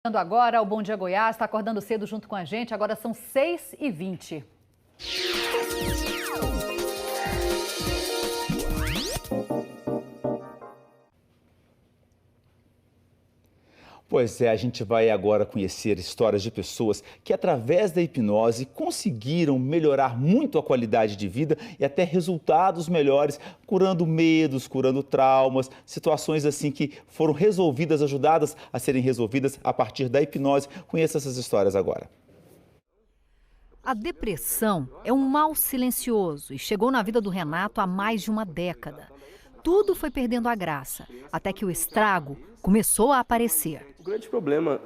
Agora, o Bom Dia Goiás está acordando cedo junto com a gente. Agora são 6h20. Pois é, a gente vai agora conhecer histórias de pessoas que, através da hipnose, conseguiram melhorar muito a qualidade de vida e até resultados melhores, curando medos, curando traumas, situações assim que foram resolvidas, ajudadas a serem resolvidas a partir da hipnose. Conheça essas histórias agora. A depressão é um mal silencioso e chegou na vida do Renato há mais de uma década. Tudo foi perdendo a graça, até que o estrago começou a aparecer. O grande problema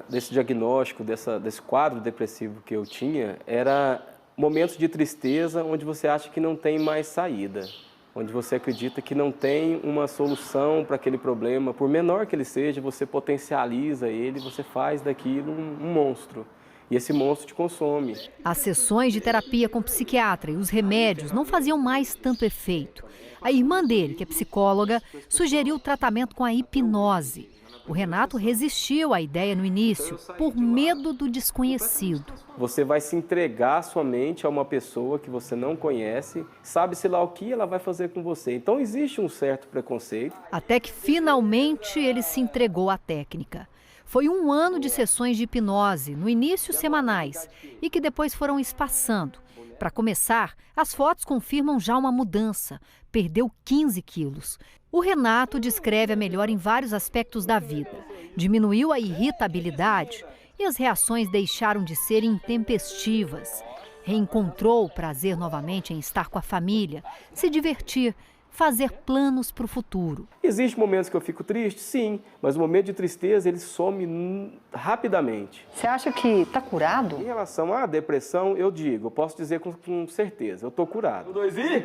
desse diagnóstico, desse quadro depressivo que eu tinha, era momentos de tristeza onde você acha que não tem mais saída, onde você acredita que não tem uma solução para aquele problema. Por menor que ele seja, você potencializa ele, você faz daquilo um monstro. E esse monstro te consome. As sessões de terapia com psiquiatra e os remédios não faziam mais tanto efeito. A irmã dele, que é psicóloga, sugeriu o tratamento com a hipnose. O Renato resistiu à ideia no início, por medo do desconhecido. Você vai se entregar somente a uma pessoa que você não conhece, sabe-se lá o que ela vai fazer com você. Então existe um certo preconceito. Até que finalmente ele se entregou à técnica. Foi 1 ano de sessões de hipnose, no início semanais, e que depois foram espaçando. Para começar, as fotos confirmam já uma mudança. Perdeu 15 quilos. O Renato descreve a melhora em vários aspectos da vida. Diminuiu a irritabilidade e as reações deixaram de ser intempestivas. Reencontrou o prazer novamente em estar com a família, se divertir, fazer planos para o futuro. Existem momentos que eu fico triste, sim, mas o momento de tristeza ele some rapidamente. Você acha que está curado? Em relação à depressão, eu posso dizer com certeza, eu estou curado. 2 e...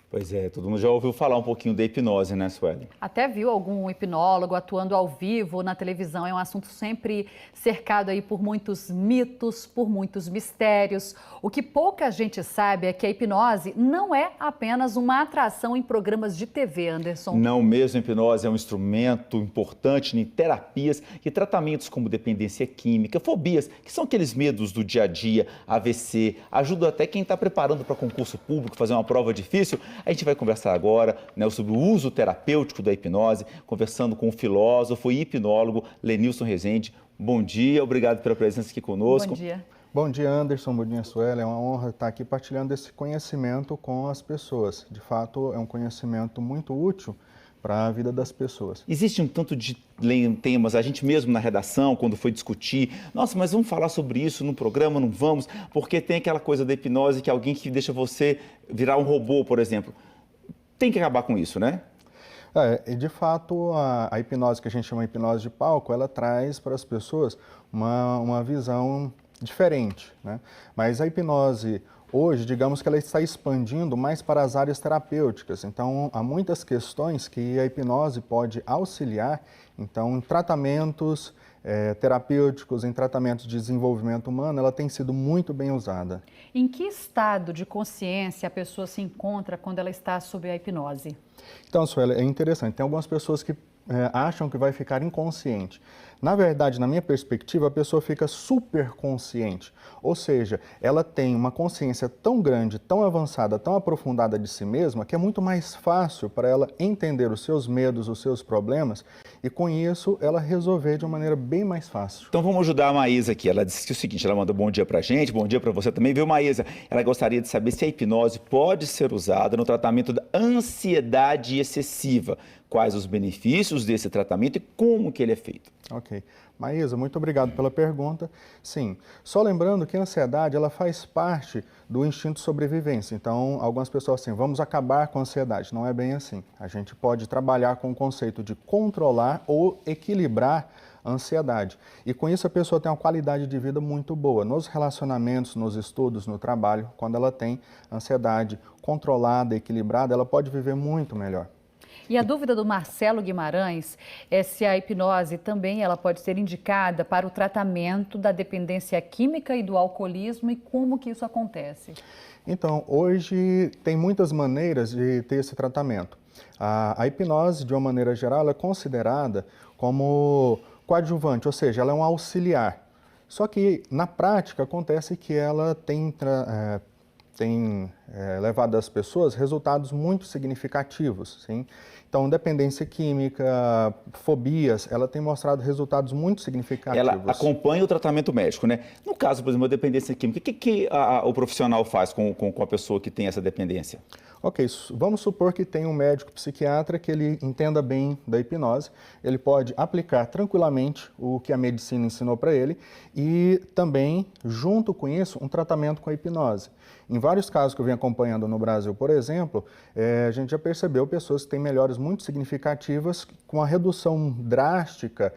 Pois é, todo mundo já ouviu falar um pouquinho da hipnose, né, Sueli? Até viu algum hipnólogo atuando ao vivo na televisão. É um assunto sempre cercado aí por muitos mitos, por muitos mistérios. O que pouca gente sabe é que a hipnose não é apenas uma atração em programas de TV, Anderson. Não mesmo, a hipnose é um instrumento importante em terapias e tratamentos como dependência química, fobias, que são aqueles medos do dia a dia, AVC, ajuda até quem está preparando para concurso público, fazer uma prova difícil. A gente vai conversar agora, né, sobre o uso terapêutico da hipnose, conversando com o filósofo e hipnólogo Lenilson Rezende. Bom dia, obrigado pela presença aqui conosco. Bom dia. Bom dia, Anderson. Bom dia, Sueli. É uma honra estar aqui partilhando esse conhecimento com as pessoas. De fato, é um conhecimento muito útil para a vida das pessoas. Existe um tanto de temas, a gente mesmo na redação, quando foi discutir, nossa, mas vamos falar sobre isso no programa, não vamos, porque tem aquela coisa da hipnose que é alguém que deixa você virar um robô, por exemplo. Tem que acabar com isso, né? De fato, a hipnose que a gente chama de hipnose de palco, ela traz para as pessoas uma visão diferente, né? Mas a hipnose hoje, digamos que ela está expandindo mais para as áreas terapêuticas. Então, há muitas questões que a hipnose pode auxiliar, então, em tratamentos terapêuticos, em tratamentos de desenvolvimento humano, ela tem sido muito bem usada. Em que estado de consciência a pessoa se encontra quando ela está sob a hipnose? Então, Sueli, é interessante. Tem algumas pessoas que acham que vai ficar inconsciente. Na verdade, na minha perspectiva, a pessoa fica super consciente. Ou seja, ela tem uma consciência tão grande, tão avançada, tão aprofundada de si mesma, que é muito mais fácil para ela entender os seus medos, os seus problemas, e com isso ela resolver de uma maneira bem mais fácil. Então vamos ajudar a Maísa aqui. Ela disse o seguinte, ela mandou bom dia pra gente, bom dia pra você também, viu, Maísa? Ela gostaria de saber se a hipnose pode ser usada no tratamento da ansiedade excessiva. Quais os benefícios desse tratamento e como que ele é feito? Ok. Maísa, muito obrigado pela pergunta. Sim, só lembrando que a ansiedade ela faz parte do instinto de sobrevivência. Então, algumas pessoas assim, vamos acabar com a ansiedade. Não é bem assim. A gente pode trabalhar com o conceito de controlar ou equilibrar a ansiedade. E com isso a pessoa tem uma qualidade de vida muito boa. Nos relacionamentos, nos estudos, no trabalho, quando ela tem ansiedade controlada, equilibrada, ela pode viver muito melhor. E a dúvida do Marcelo Guimarães é se a hipnose também ela pode ser indicada para o tratamento da dependência química e do alcoolismo e como que isso acontece. Então, hoje tem muitas maneiras de ter esse tratamento. A hipnose, de uma maneira geral, ela é considerada como coadjuvante, ou seja, ela é um auxiliar. Só que, na prática, acontece que ela tem levado às pessoas resultados muito significativos, sim? Então, dependência química, fobias, ela tem mostrado resultados muito significativos. Ela acompanha o tratamento médico, né? No caso, por exemplo, da dependência química, o que o profissional faz com a pessoa que tem essa dependência? Ok, vamos supor que tem um médico psiquiatra que ele entenda bem da hipnose, ele pode aplicar tranquilamente o que a medicina ensinou para ele e também, junto com isso, um tratamento com a hipnose. Em vários casos que eu venho acompanhando no Brasil, por exemplo, a gente já percebeu pessoas que têm melhoras muito significativas com a redução drástica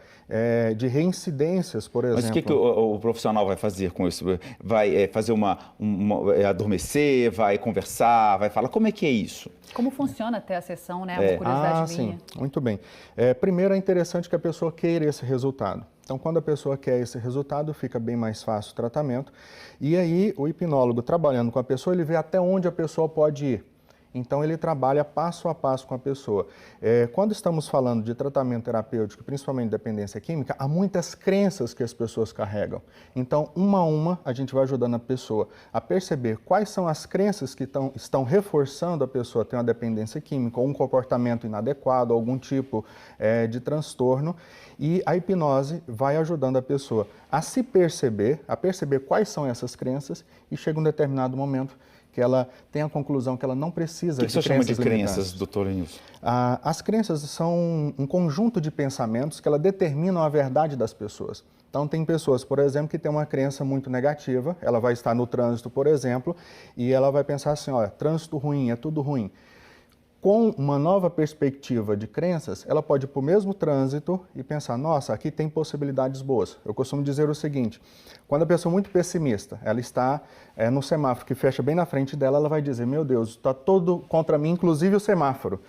de reincidências, por exemplo. Mas o que o profissional vai fazer com isso? Vai fazer adormecer, vai conversar, vai falar? Como é que é isso? Como funciona até a sessão, né? Uma curiosidade minha. Sim, muito bem. Primeiro é interessante que a pessoa queira esse resultado. Então, quando a pessoa quer esse resultado, fica bem mais fácil o tratamento. E aí, o hipnólogo, trabalhando com a pessoa, ele vê até onde a pessoa pode ir. Então, ele trabalha passo a passo com a pessoa. Quando estamos falando de tratamento terapêutico, principalmente de dependência química, há muitas crenças que as pessoas carregam. Então, uma a uma, a gente vai ajudando a pessoa a perceber quais são as crenças que estão reforçando a pessoa a ter uma dependência química, ou um comportamento inadequado, algum tipo de transtorno. E a hipnose vai ajudando a pessoa a se perceber, a perceber quais são essas crenças e chega um determinado momento que ela tem a conclusão que ela não precisa de crenças limitantes. O que você chama de crenças, doutor Lenilson? As crenças são um conjunto de pensamentos que ela determinam a verdade das pessoas. Então, tem pessoas, por exemplo, que têm uma crença muito negativa, ela vai estar no trânsito, por exemplo, e ela vai pensar assim, olha, trânsito ruim, é tudo ruim. Com uma nova perspectiva de crenças, ela pode ir para o mesmo trânsito e pensar, nossa, aqui tem possibilidades boas. Eu costumo dizer o seguinte, quando a pessoa é muito pessimista, ela está no semáforo que fecha bem na frente dela, ela vai dizer, meu Deus, está todo contra mim, inclusive o semáforo.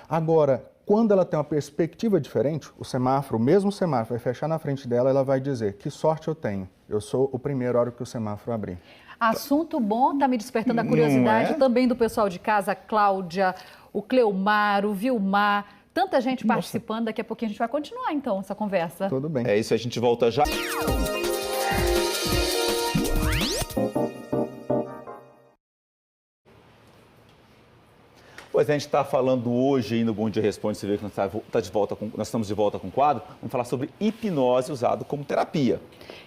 Agora, quando ela tem uma perspectiva diferente, o mesmo semáforo vai fechar na frente dela, ela vai dizer, que sorte eu tenho, eu sou o primeiro a hora que o semáforo abrir. Assunto bom, está me despertando a curiosidade também do pessoal de casa, a Cláudia, o Cleomar, o Vilmar, tanta gente participando. Daqui a pouquinho a gente vai continuar, então, essa conversa. Tudo bem. É isso, a gente volta já. Pois é, a gente está falando hoje aí no Bom Dia Responde, você vê que nós estamos de volta com o quadro, vamos falar sobre hipnose usado como terapia.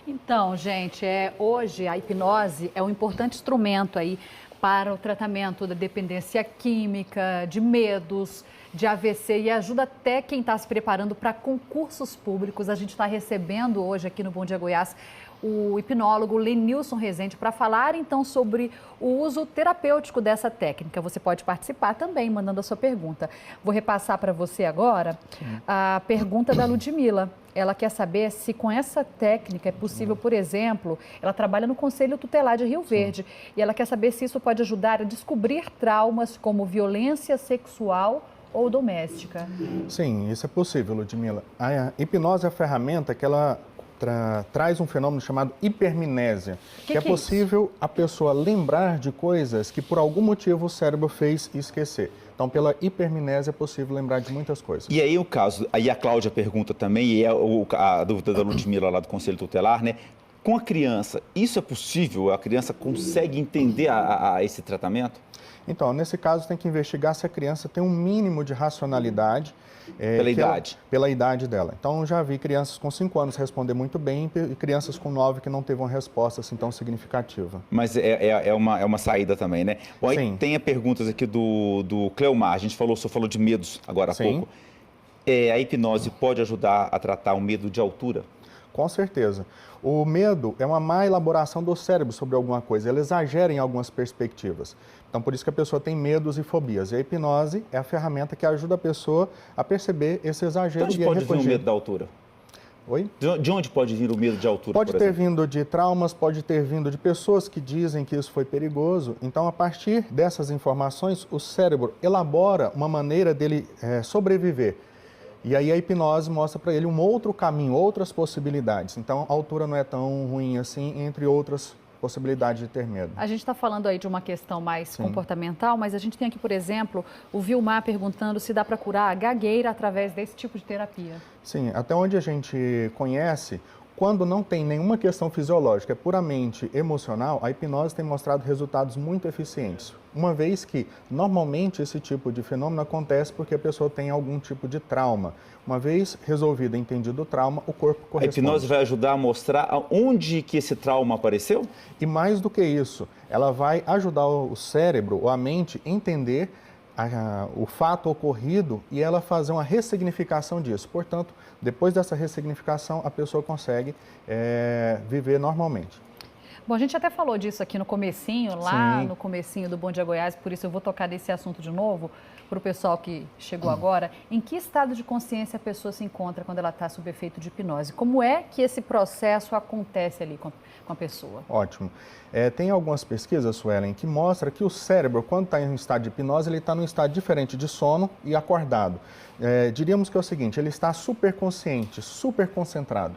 Então, gente, hoje a hipnose é um importante instrumento aí para o tratamento da dependência química, de medos, de AVC e ajuda até quem está se preparando para concursos públicos. A gente está recebendo hoje aqui no Bom Dia Goiás o hipnólogo Lenilson Rezende para falar então sobre o uso terapêutico dessa técnica. Você pode participar também mandando a sua pergunta. Vou repassar para você agora a pergunta da Ludmila. Ela quer saber se com essa técnica é possível, por exemplo, ela trabalha no Conselho Tutelar de Rio Verde e ela quer saber se isso pode ajudar a descobrir traumas como violência sexual ou doméstica. Sim, isso é possível, Ludmila. A hipnose é a ferramenta que ela traz um fenômeno chamado hipermnésia, que é possível a pessoa lembrar de coisas que por algum motivo o cérebro fez esquecer. Então, pela hipermnésia é possível lembrar de muitas coisas. E aí o caso, aí a Cláudia pergunta também, e é a dúvida da Ludmila lá do Conselho Tutelar, né? Com a criança, isso é possível? A criança consegue entender esse tratamento? Então, nesse caso, tem que investigar se a criança tem um mínimo de racionalidade. Pela idade? Pela idade dela. Então, já vi crianças com 5 anos responder muito bem e crianças com 9 que não teve uma resposta assim tão significativa. Mas é uma saída também, né? Bom, aí tem perguntas aqui do Cleomar. A gente só falou de medos agora há pouco. A hipnose pode ajudar a tratar o medo de altura? Com certeza. O medo é uma má elaboração do cérebro sobre alguma coisa, ele exagera em algumas perspectivas. Então, por isso que a pessoa tem medos e fobias. E a hipnose é a ferramenta que ajuda a pessoa a perceber esse exagero então, a gente pode ver o medo da altura? Oi? De onde pode vir o medo de altura, Pode por ter exemplo? vindo de traumas, pode ter vindo de pessoas que dizem que isso foi perigoso. Então, a partir dessas informações, o cérebro elabora uma maneira dele sobreviver. E aí a hipnose mostra para ele um outro caminho, outras possibilidades. Então, a altura não é tão ruim assim, entre outras possibilidades de ter medo. A gente está falando aí de uma questão mais comportamental, mas a gente tem aqui, por exemplo, o Vilmar perguntando se dá para curar a gagueira através desse tipo de terapia. Sim, até onde a gente conhece, quando não tem nenhuma questão fisiológica, é puramente emocional, a hipnose tem mostrado resultados muito eficientes. Uma vez que, normalmente, esse tipo de fenômeno acontece porque a pessoa tem algum tipo de trauma. Uma vez resolvido e entendido o trauma, o corpo corresponde. A hipnose vai ajudar a mostrar onde que esse trauma apareceu? E mais do que isso, ela vai ajudar o cérebro ou a mente a entender o fato ocorrido e ela fazer uma ressignificação disso. Portanto, depois dessa ressignificação, a pessoa consegue viver normalmente. Bom, a gente até falou disso aqui no comecinho, no comecinho do Bom Dia Goiás, por isso eu vou tocar nesse assunto de novo para o pessoal que chegou agora. Em que estado de consciência a pessoa se encontra quando ela está sob efeito de hipnose? Como é que esse processo acontece ali com a pessoa? Ótimo. Tem algumas pesquisas, Suelen, que mostram que o cérebro, quando está em estado de hipnose, ele está num estado diferente de sono e acordado. Diríamos que é o seguinte, ele está super consciente, super concentrado.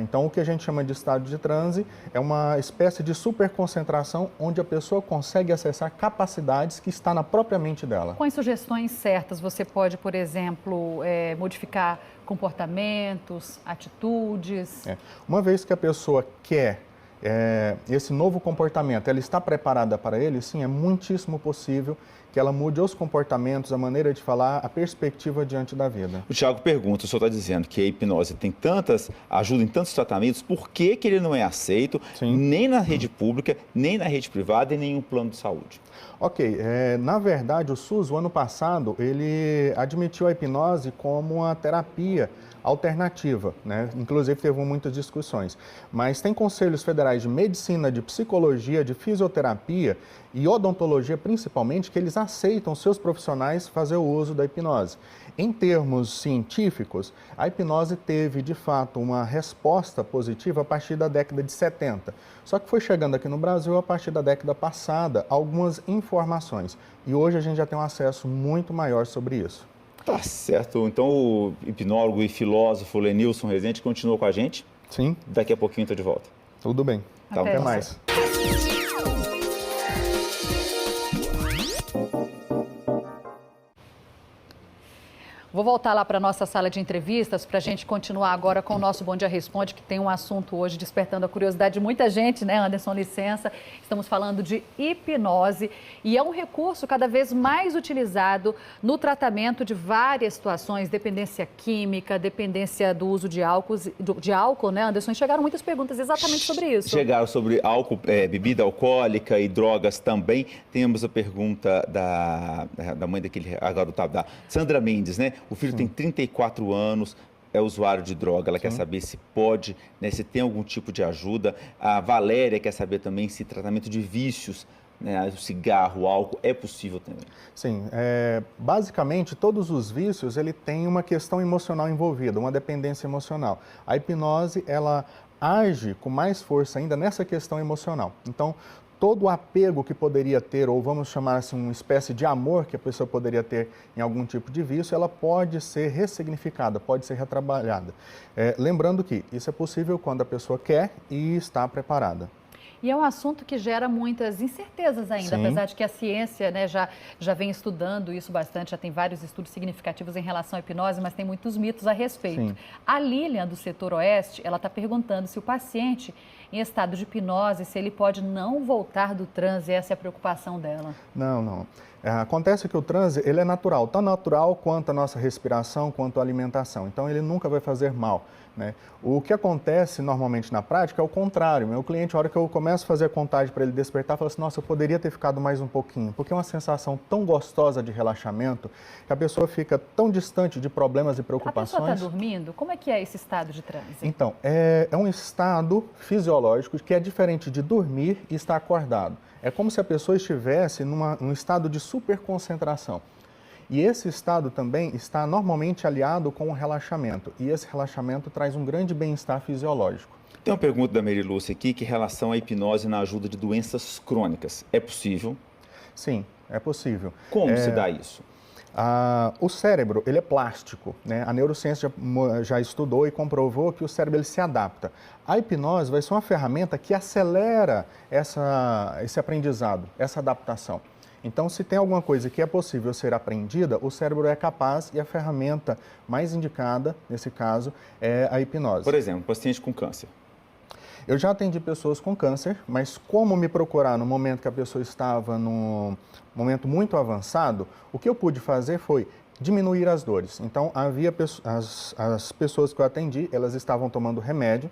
Então, o que a gente chama de estado de transe é uma espécie de superconcentração onde a pessoa consegue acessar capacidades que está na própria mente dela. Com as sugestões certas, você pode, por exemplo, modificar comportamentos, atitudes? Uma vez que a pessoa quer esse novo comportamento, ela está preparada para ele, sim, é muitíssimo possível que ela mude os comportamentos, a maneira de falar, a perspectiva diante da vida. O Thiago pergunta, o senhor está dizendo que a hipnose tem ajuda em tantos tratamentos, por que ele não é aceito nem na rede pública, nem na rede privada e nenhum plano de saúde? Ok, na verdade o SUS, o ano passado, ele admitiu a hipnose como uma terapia alternativa, Inclusive teve muitas discussões, mas tem conselhos federais de medicina, de psicologia, de fisioterapia e odontologia principalmente, que eles aceitam seus profissionais fazer o uso da hipnose. Em termos científicos, a hipnose teve de fato uma resposta positiva a partir da década de 70, só que foi chegando aqui no Brasil a partir da década passada algumas informações e hoje a gente já tem um acesso muito maior sobre isso. Tá certo. Então, o hipnólogo e filósofo Lenilson Rezende continua com a gente. Sim. Daqui a pouquinho estou de volta. Tudo bem. Até mais. Vou voltar lá para a nossa sala de entrevistas para a gente continuar agora com o nosso Bom Dia Responde, que tem um assunto hoje despertando a curiosidade de muita gente, Anderson, licença. Estamos falando de hipnose e é um recurso cada vez mais utilizado no tratamento de várias situações, dependência química, dependência do uso de álcool, Anderson? E chegaram muitas perguntas exatamente sobre isso. Chegaram sobre álcool, bebida alcoólica e drogas também. Temos a pergunta da mãe daquele garotado, da Sandra Mendes, O filho tem 34 anos, é usuário de droga, ela quer saber se pode, se tem algum tipo de ajuda. A Valéria quer saber também se tratamento de vícios, o cigarro, o álcool, é possível também. Sim, basicamente todos os vícios, ele tem uma questão emocional envolvida, uma dependência emocional. A hipnose, ela age com mais força ainda nessa questão emocional. Então, todo o apego que poderia ter, ou vamos chamar assim, uma espécie de amor que a pessoa poderia ter em algum tipo de vício, ela pode ser ressignificada, pode ser retrabalhada. Lembrando que isso é possível quando a pessoa quer e está preparada. E é um assunto que gera muitas incertezas ainda, apesar de que a ciência já vem estudando isso bastante, já tem vários estudos significativos em relação à hipnose, mas tem muitos mitos a respeito. A Lilian, do setor oeste, ela está perguntando se o paciente em estado de hipnose, se ele pode não voltar do transe, essa é a preocupação dela. Não. Acontece que o transe, ele é natural, tão natural quanto a nossa respiração, quanto a alimentação. Então, ele nunca vai fazer mal. O que acontece normalmente na prática é o contrário. Meu cliente, a hora que eu começo a fazer a contagem para ele despertar, fala assim, nossa, eu poderia ter ficado mais um pouquinho, porque é uma sensação tão gostosa de relaxamento que a pessoa fica tão distante de problemas e preocupações. A pessoa está dormindo? Como é que é esse estado de transe? Então, é um estado fisiológico que é diferente de dormir e estar acordado. É como se a pessoa estivesse num estado de superconcentração. E esse estado também está normalmente aliado com o relaxamento. E esse relaxamento traz um grande bem-estar fisiológico. Tem uma pergunta da Mary Lúcia aqui, que em relação à hipnose na ajuda de doenças crônicas. É possível? Sim, é possível. Como se dá isso? O cérebro, ele é plástico, né? A neurociência já estudou e comprovou que o cérebro ele se adapta. A hipnose vai ser uma ferramenta que acelera esse aprendizado, essa adaptação. Então, se tem alguma coisa que é possível ser aprendida, o cérebro é capaz e a ferramenta mais indicada, nesse caso, é a hipnose. Por exemplo, paciente com câncer. Eu já atendi pessoas com câncer, mas como me procurar no momento que a pessoa estava num momento muito avançado, o que eu pude fazer foi diminuir as dores. Então, havia as pessoas que eu atendi, elas estavam tomando remédio,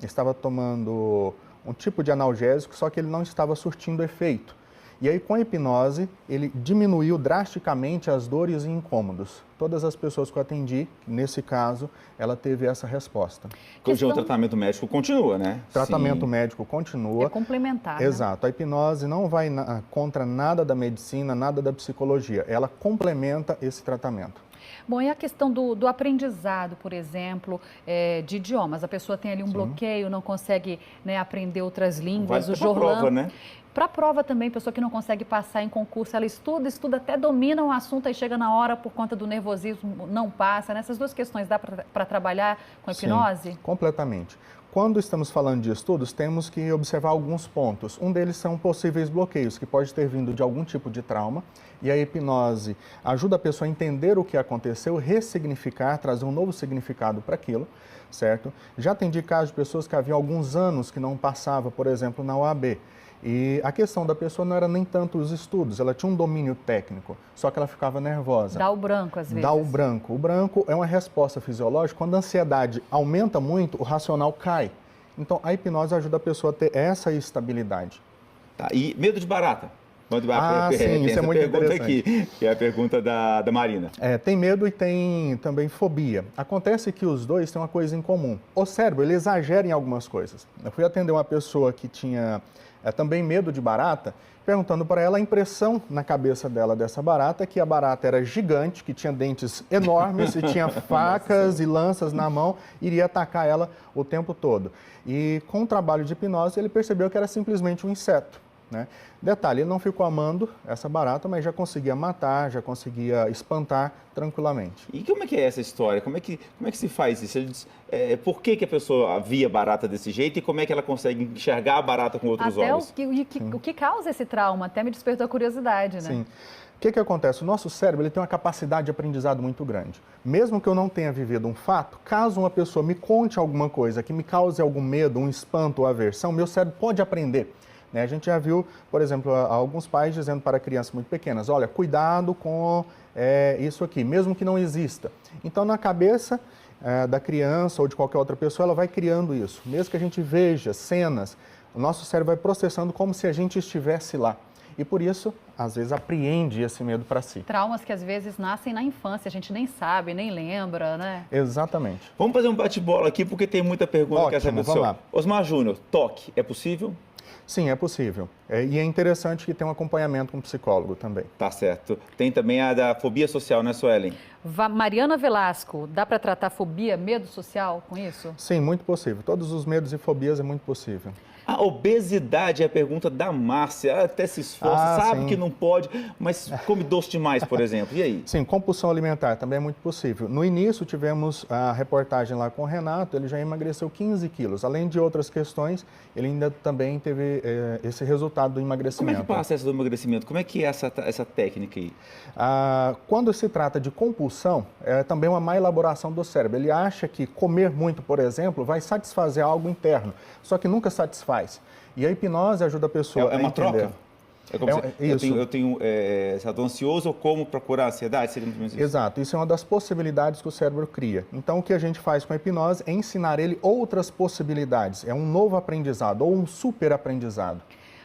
estava tomando um tipo de analgésico, só que ele não estava surtindo efeito. E aí, com a hipnose, ele diminuiu drasticamente as dores e incômodos. Todas as pessoas que eu atendi, nesse caso, ela teve essa resposta. Hoje o tratamento médico continua, né? Tratamento médico continua. É complementar, né? Exato. A hipnose não vai contra nada da medicina, nada da psicologia. Ela complementa esse tratamento. Bom, e a questão do aprendizado, por exemplo, de idiomas? A pessoa tem ali um bloqueio, não consegue, né, aprender outras línguas, o prova, né? Para a prova também, pessoa que não consegue passar em concurso, ela estuda, até domina um assunto, aí chega na hora, por conta do nervosismo, não passa. Nessas duas questões, dá para trabalhar com a hipnose? Sim, completamente. Quando estamos falando de estudos, temos que observar alguns pontos. Um deles são possíveis bloqueios, que pode ter vindo de algum tipo de trauma. E a hipnose ajuda a pessoa a entender o que aconteceu, ressignificar, trazer um novo significado para aquilo, certo? Já atendi casos de pessoas que haviam alguns anos que não passava, por exemplo, na OAB. E a questão da pessoa não era nem tanto os estudos, ela tinha um domínio técnico, só que ela ficava nervosa. Dá o branco, às vezes. Dá o branco. O branco é uma resposta fisiológica. Quando a ansiedade aumenta muito, o racional cai. Então, a hipnose ajuda a pessoa a ter essa estabilidade. Tá, e medo de barata? Sim, isso é muito interessante. Aqui, que é a pergunta da Marina. Tem medo e tem também fobia. Acontece que os dois têm uma coisa em comum. O cérebro, ele exagera em algumas coisas. Eu fui atender uma pessoa que tinha também medo de barata, perguntando para ela a impressão na cabeça dela dessa barata, que a barata era gigante, que tinha dentes enormes e tinha facas e lanças na mão, iria atacar ela o tempo todo. E com o trabalho de hipnose, ele percebeu que era simplesmente um inseto, né? Detalhe, ele não ficou amando essa barata, mas já conseguia matar, já conseguia espantar tranquilamente. E como é que é essa história? Como é que se faz isso? Ele diz, por que a pessoa via barata desse jeito e como é que ela consegue enxergar a barata com outros olhos? O que causa esse trauma? Até me despertou a curiosidade, né? Sim. O que acontece? O nosso cérebro ele tem uma capacidade de aprendizado muito grande. Mesmo que eu não tenha vivido um fato, caso uma pessoa me conte alguma coisa que me cause algum medo, um espanto ou aversão, meu cérebro pode aprender. A gente já viu, por exemplo, alguns pais dizendo para crianças muito pequenas, olha, cuidado com isso aqui, mesmo que não exista. Então, na cabeça da criança ou de qualquer outra pessoa, ela vai criando isso. Mesmo que a gente veja cenas, o nosso cérebro vai processando como se a gente estivesse lá. E por isso, às vezes, apreende esse medo para si. Traumas que às vezes nascem na infância, a gente nem sabe, nem lembra, né? Exatamente. Vamos fazer um bate-bola aqui, porque tem muita pergunta que essa pessoa... Vamos lá. Osmar Júnior, toque, é possível? Sim, é possível. E é interessante que tenha um acompanhamento com um psicólogo também. Tá certo. Tem também a da fobia social, né, Suelen? Mariana Velasco, dá para tratar fobia, medo social com isso? Sim, muito possível. Todos os medos e fobias é muito possível. A obesidade é a pergunta da Márcia. Ela até se esforça, sabe que não pode, mas come doce demais, por exemplo. E aí? Sim, compulsão alimentar também é muito possível. No início tivemos a reportagem lá com o Renato, ele já emagreceu 15 quilos. Além de outras questões, ele ainda também teve esse resultado do emagrecimento. Como é que passa essa do emagrecimento? Como é que é essa técnica aí? Quando se trata de compulsão, é também uma má elaboração do cérebro. Ele acha que comer muito, por exemplo, vai satisfazer algo interno, só que nunca satisfaz. E a hipnose ajuda a pessoa a entender. É uma troca? É como isso. Se eu estou ansioso, eu como para curar a ansiedade? Seria muito menos isso. Exato, isso é uma das possibilidades que o cérebro cria. Então, o que a gente faz com a hipnose é ensinar ele outras possibilidades. É um novo aprendizado ou um super aprendizado.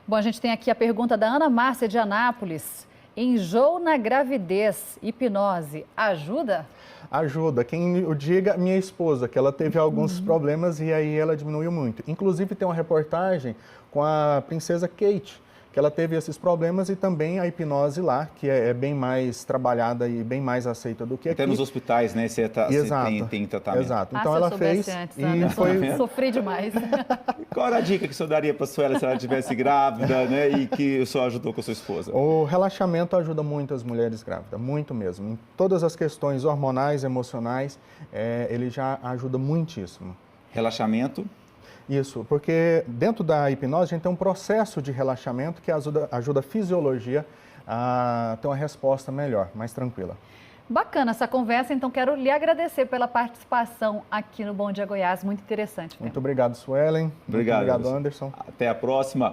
Bom, a gente tem aqui a pergunta da Ana Márcia de Anápolis. Enjoo na gravidez, hipnose, ajuda? Ajuda. Quem o diga, minha esposa, que ela teve alguns problemas e aí ela diminuiu muito. Inclusive tem uma reportagem com a princesa Kate, que ela teve esses problemas, e também a hipnose lá, que é bem mais trabalhada e bem mais aceita do que aqui. Até nos hospitais, né? Você tem tratamento. Exato. Então ela fez antes, e foi... Sofri demais. Qual era a dica que o senhor daria para a Sueli se ela estivesse grávida, né? E que o senhor ajudou com a sua esposa? O relaxamento ajuda muito as mulheres grávidas, muito mesmo. Em todas as questões hormonais, emocionais, ele já ajuda muitíssimo. Relaxamento? Isso, porque dentro da hipnose a gente tem um processo de relaxamento que ajuda a fisiologia a ter uma resposta melhor, mais tranquila. Bacana essa conversa, então quero lhe agradecer pela participação aqui no Bom Dia Goiás, muito interessante. Muito obrigado, Suelen. Obrigado, Muito obrigado, Anderson. Até a próxima.